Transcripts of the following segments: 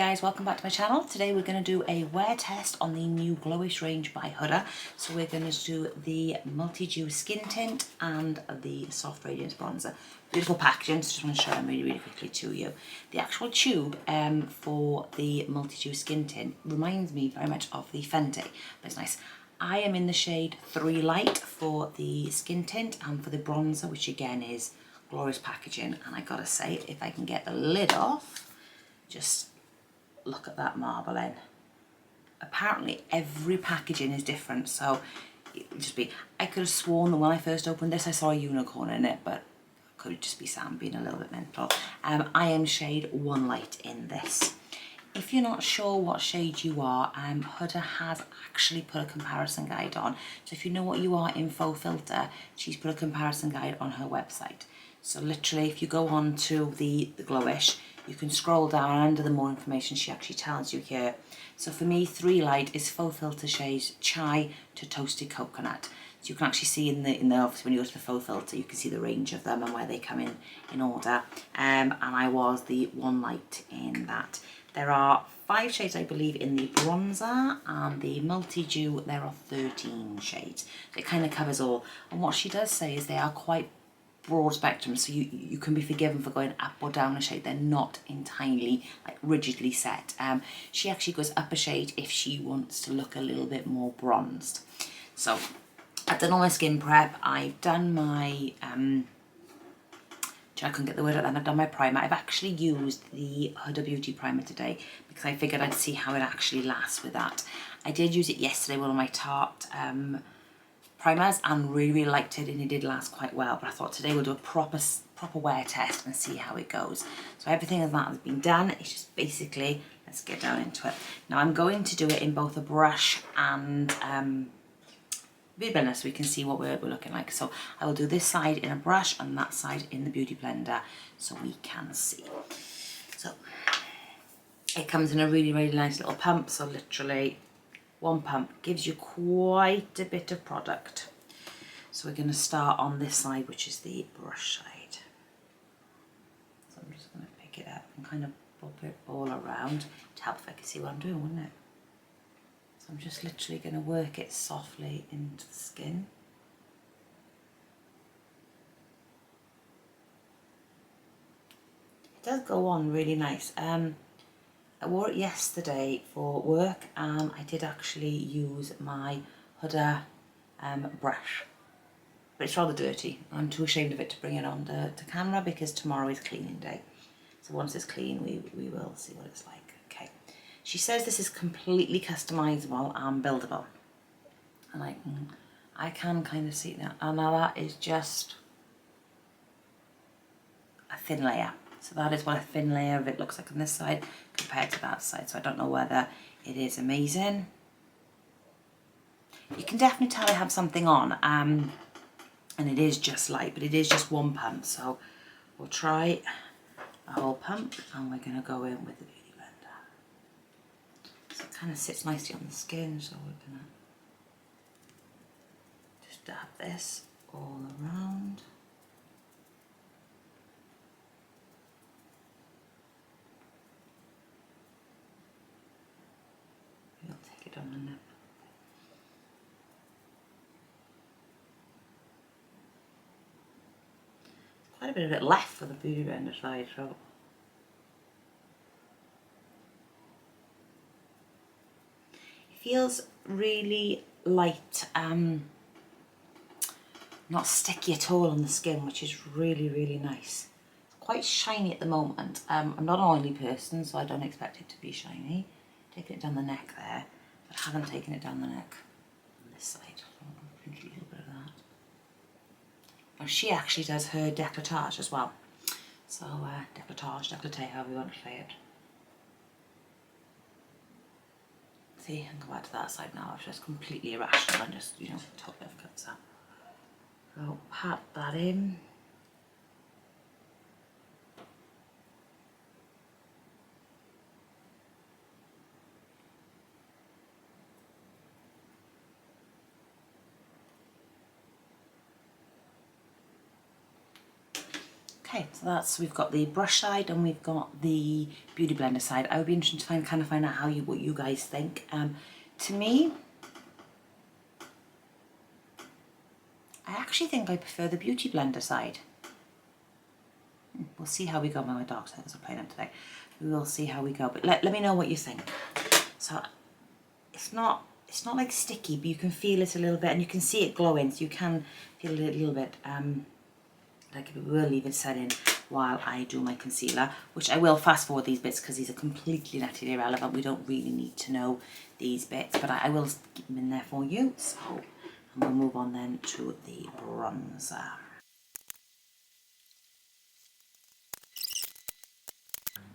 guys, welcome back to my channel. Today we're going to do a wear test on the new Glowish range by HUDA. So we're going to do the multidew skin tint and the soft radiance bronzer. Beautiful packaging, so just want to show them really quickly to you. The actual tube for the multidew skin tint reminds me very much of the Fenty, but it's nice. I am in the shade 3 Light for the skin tint and for the bronzer, which again is glorious packaging. And I gotta say, if I can get the lid off, just look at that marbling. Apparently every packaging is different, so I could have sworn that when I first opened this I saw a unicorn in it, but could just be Sam being a little bit mental. I am shade 1 Light in this. If you're not sure what shade you are, HUDA has actually put a comparison guide on. So if you know what you are in faux filter, she's put a comparison guide on her website. So literally, if you go on to the Glowish, you can scroll down under the more information she actually tells you here. So for me, 3 Light is faux filter shades Chai to Toasted Coconut. So you can actually see in the office when you go to the faux filter, you can see the range of them and where they come in order. And I was the 1 Light in that. There are 5 shades, I believe, in the bronzer, and the multi-dew, there are 13 shades. So it kind of covers all. And what she does say is they are quite broad spectrum, so you can be forgiven for going up or down a shade. They're not entirely like rigidly set. She actually goes up a shade if she wants to look a little bit more bronzed. So I've done all my skin prep. I've done my I couldn't get the word out then. I've done my primer. I've actually used the Huda Beauty primer today because I figured I'd see how it actually lasts with that. I did use it yesterday, one of my Tarte primers, and really liked it, and it did last quite well. But I thought today we'll do a proper wear test and see how it goes. So everything of that has been done. It's just basically, let's get down into it. Now I'm going to do it in both a brush and beauty blender so we can see what we're looking like. So I will do this side in a brush and that side in the beauty blender so we can see. So it comes in a really nice little pump, so literally 1 pump gives you quite a bit of product. So we're going to start on this side, which is the brush side. So I'm just going to pick it up and kind of bob it all around to help if I can see what I'm doing, wouldn't it? So I'm just literally going to work it softly into the skin. It does go on really nice. I wore it yesterday for work, and I did actually use my HUDA brush, but it's rather dirty. I'm too ashamed of it to bring it on to camera because tomorrow is cleaning day. So once it's clean, we will see what it's like. Okay. She says this is completely customizable and buildable, and I can kind of see that. And now that is just a thin layer. So that is what a thin layer of it looks like on this side compared to that side. So I don't know whether it is amazing. You can definitely tell I have something on, and it is just light, but it is just 1 pump. So we'll try a whole pump, and we're going to go in with the beauty blender. So it kind of sits nicely on the skin, so we're going to just dab this all around. We'll take it on the nip. Quite a bit of it left for the beauty blender side, so it feels really light, not sticky at all on the skin, which is really nice. It's quite shiny at the moment. I'm not an oily person, so I don't expect it to be shiny. Taking it down the neck there, but I haven't taken it down the neck on this side. I'll pinch a little bit of that. Now she actually does her décolletage as well. So décolleté, however you want to say it. See, I can go back to that side now. It's just completely irrational and just, totally off cuts that. So pat that in. Okay, so we've got the brush side and we've got the Beauty Blender side. I would be interested to find out what you guys think. To me, I actually think I prefer the Beauty Blender side. We'll see how we go. My dog says I'm playing them today. We will see how we go, but let me know what you think. So it's not like sticky, but you can feel it a little bit and you can see it glowing, so you can feel it a little bit like we will leave it set in while I do my concealer, which I will fast forward these bits because these are completely and utterly irrelevant. We don't really need to know these bits, but I will keep them in there for you. So, and we'll move on then to the bronzer.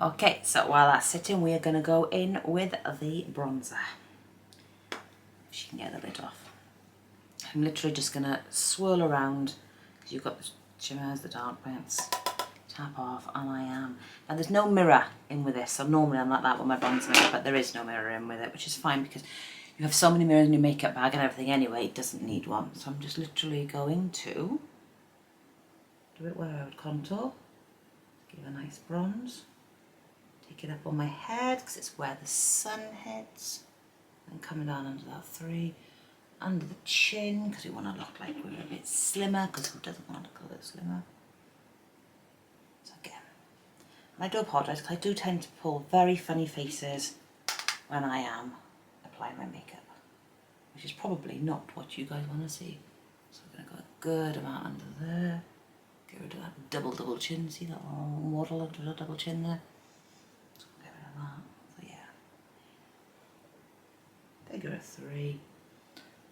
Okay, so while that's sitting, we are going to go in with the bronzer. If you can get the lid off. I'm literally just going to swirl around because you've got the shimmers, the dark bits, tap off, and I am. Now there's no mirror in with this, so normally I'm like that with my bronzer, but there is no mirror in with it, which is fine because you have so many mirrors in your makeup bag and everything anyway, it doesn't need one. So I'm just literally going to do it where I would contour, give a nice bronze, take it up on my head because it's where the sun hits, and coming down under that 3, under the chin because we want to look like we're a bit slimmer, because who doesn't want to look a little slimmer? So again, and I do apologise because I do tend to pull very funny faces when I am applying my makeup, which is probably not what you guys want to see. So I'm going to go a good amount under there, get rid of that double chin, see that little waddle under the double chin there? So get rid of that, so yeah. Figure of 3.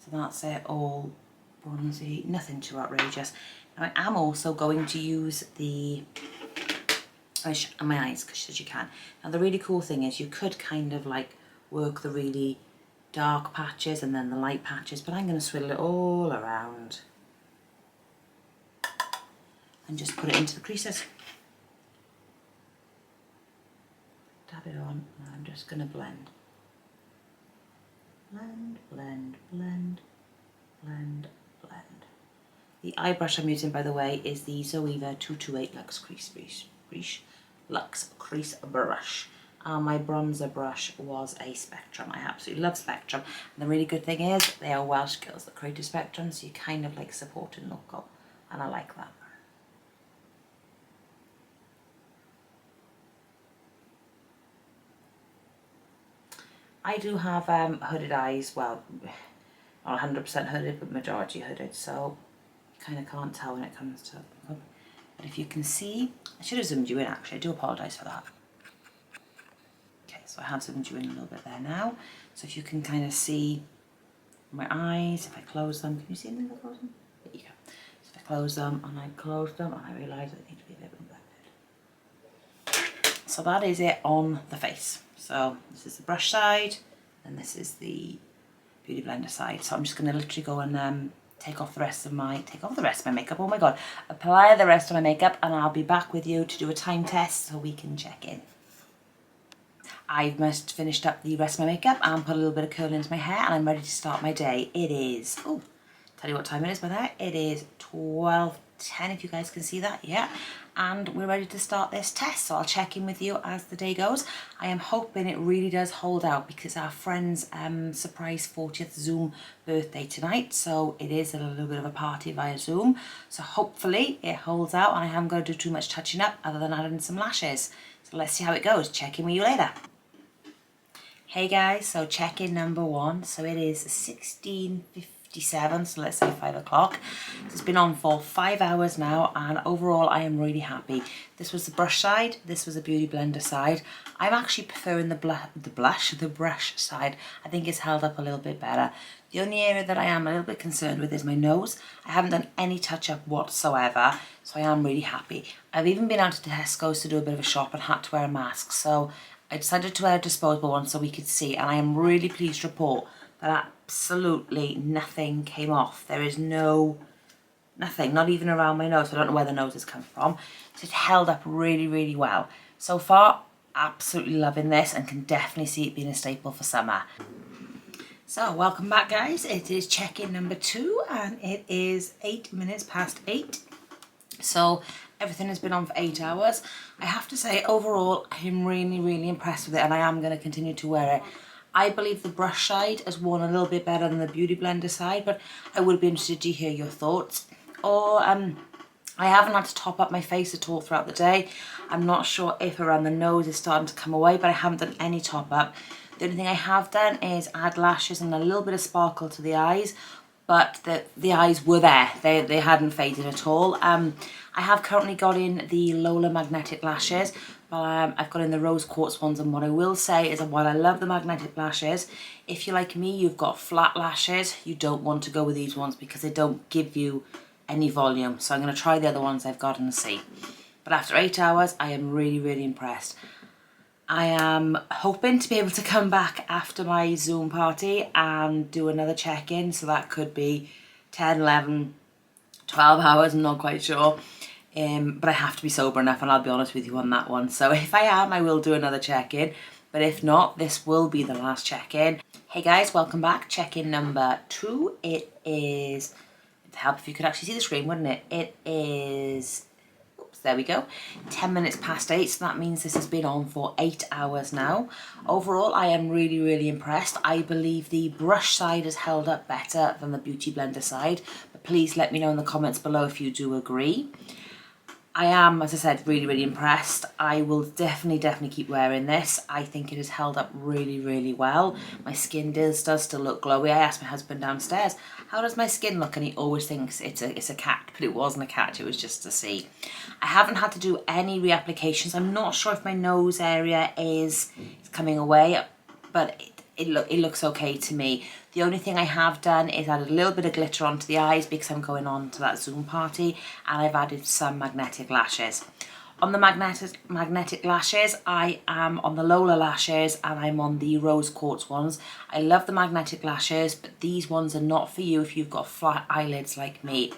So that's it, all bronzy, nothing too outrageous. Now I am also going to use the on my eyes because as you can. Now the really cool thing is you could kind of like work the really dark patches and then the light patches, but I'm going to swirl it all around and just put it into the creases. Dab it on and I'm just going to blend. Blend, blend, blend, blend, blend. The eye brush I'm using, by the way, is the Zoeva 228 Luxe Crease Brush. My bronzer brush was a Spectrum. I absolutely love Spectrum. And the really good thing is they are Welsh girls that created Spectrum, so you kind of like supporting local, and I like that. I do have hooded eyes, well, not 100% hooded, but majority hooded, so you kind of can't tell when it comes to, but if you can see, I should have zoomed you in actually, I do apologise for that. Okay, so I have zoomed you in a little bit there now, so if you can kind of see my eyes, if I close them, can you see them if I close them? There you go. So if I close them and I close them and I realise they need to be a bit blended. So that is it on the face. So this is the brush side and this is the Beauty Blender side. So I'm just going to literally go and take off the rest of my makeup. Oh my god, apply the rest of my makeup and I'll be back with you to do a time test so we can check in. I've just finished up the rest of my makeup and put a little bit of curl into my hair and I'm ready to start my day. It is, oh, tell you what time it is by there. It is 12:10 if you guys can see that, yeah. And we're ready to start this test, so I'll check in with you as the day goes. I am hoping it really does hold out because our friend's surprise 40th Zoom birthday tonight, so it is a little bit of a party via Zoom. So hopefully it holds out and I haven't got to do too much touching up other than adding some lashes. So let's see how it goes. Check in with you later. Hey guys, so check-in number 1. So it is 16:57, so let's say 5 o'clock. It's been on for 5 hours now and overall I am really happy. This was the brush side, this was the Beauty Blender side. I'm actually preferring the brush side. I think it's held up a little bit better. The only area that I am a little bit concerned with is my nose. I haven't done any touch-up whatsoever, so I am really happy. I've even been out to Tesco's to do a bit of a shop and had to wear a mask, so I decided to wear a disposable one so we could see, and I am really pleased to report that absolutely nothing came off. There is nothing, not even around my nose. I don't know where the nose has come from. So it held up really, really well. So far, absolutely loving this and can definitely see it being a staple for summer. So welcome back guys. It is check-in number 2 and it is 8 minutes past 8. So Everything has been on for 8 hours. I have to say, overall, I'm really impressed with it, and I am going to continue to wear it. I believe the brush side has worn a little bit better than the Beauty Blender side, but I would be interested to hear your thoughts. Or I haven't had to top up my face at all throughout the day. I'm not sure if around the nose is starting to come away, but I haven't done any top up. The only thing I have done is add lashes and a little bit of sparkle to the eyes, but the eyes were there. They hadn't faded at all. I have currently got in the Lola magnetic lashes, but I've got in the rose quartz ones, and what I will say is that while I love the magnetic lashes, if you're like me, you've got flat lashes, you don't want to go with these ones because they don't give you any volume. So I'm going to try the other ones I've got and see. But after 8 hours, I am really impressed. I am hoping to be able to come back after my Zoom party and do another check-in, so that could be 10, 11, 12 hours, I'm not quite sure. But I have to be sober enough, and I'll be honest with you on that one. So if I am, I will do another check-in, but if not, this will be the last check-in. Hey guys, welcome back. Check-in number 2. It is, it'd help if you could actually see the screen, wouldn't it? It is, there we go, 10 minutes past 8, so that means this has been on for 8 hours now. Overall, I am really impressed. I believe the brush side has held up better than the Beauty Blender side, but please let me know in the comments below if you do agree. I am, as I said, really impressed. I will definitely keep wearing this. I think it has held up really well. My skin does still look glowy. I asked my husband downstairs, how does my skin look? And he always thinks it's a cat, but it wasn't a cat, it was just a C. I haven't had to do any reapplications. I'm not sure if my nose area is coming away, but it looks okay to me. The only thing I have done is added a little bit of glitter onto the eyes because I'm going on to that Zoom party, and I've added some magnetic lashes. On the magnetic lashes, I am on the Lola lashes and I'm on the rose quartz ones. I love the magnetic lashes, but these ones are not for you if you've got flat eyelids like me.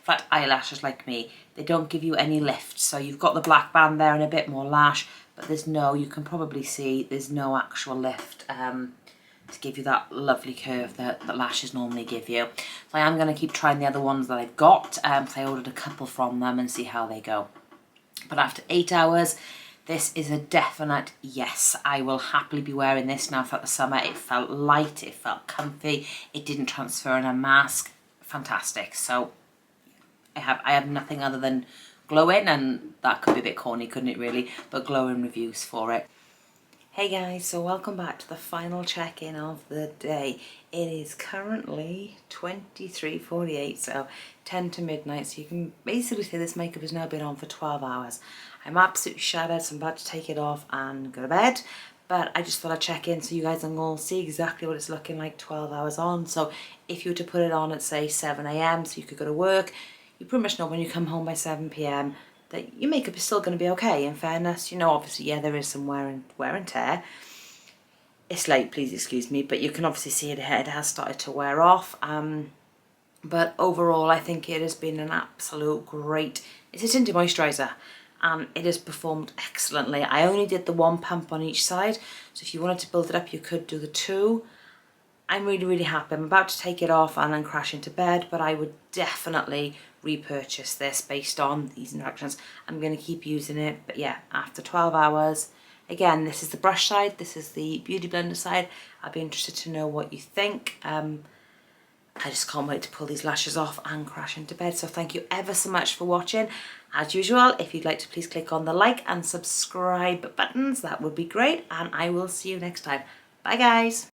Flat eyelashes like me. They don't give you any lift. So you've got the black band there and a bit more lash, but there's no, you can probably see, there's no actual lift to give you that lovely curve that lashes normally give you. So I am going to keep trying the other ones that I've got. So I ordered a couple from them and see how they go. But after 8 hours, this is a definite yes. I will happily be wearing this now throughout the summer. It felt light, it felt comfy, it didn't transfer in a mask. Fantastic. So I have nothing other than glowing, and that could be a bit corny, couldn't it really? But glowing reviews for it. Hey guys, so welcome back to the final check-in of the day. It is currently 23:48, so 10 to midnight, so you can basically say this makeup has now been on for 12 hours. I'm absolutely shattered, so I'm about to take it off and go to bed, but I just thought I'd check in so you guys can all see exactly what it's looking like 12 hours on. So if you were to put it on at say 7 AM so you could go to work, you pretty much know when you come home by 7 PM that your makeup is still going to be okay. In fairness, you know, obviously, yeah, there is some wear and tear. It's late, please excuse me, but you can obviously see it has started to wear off. But overall, I think it has been an absolute great, it's a tinted moisturiser, and it has performed excellently. I only did the 1 pump on each side, so if you wanted to build it up, you could do the 2. I'm really happy. I'm about to take it off and then crash into bed, but I would definitely repurchase this based on these interactions. I'm going to keep using it, but yeah, after 12 hours, again, this is the brush side, this is the Beauty Blender side. I'll be interested to know what you think. I just can't wait to pull these lashes off and crash into bed. So thank you ever so much for watching. As usual, if you'd like to please click on the like and subscribe buttons, that would be great, and I will see you next time. Bye guys.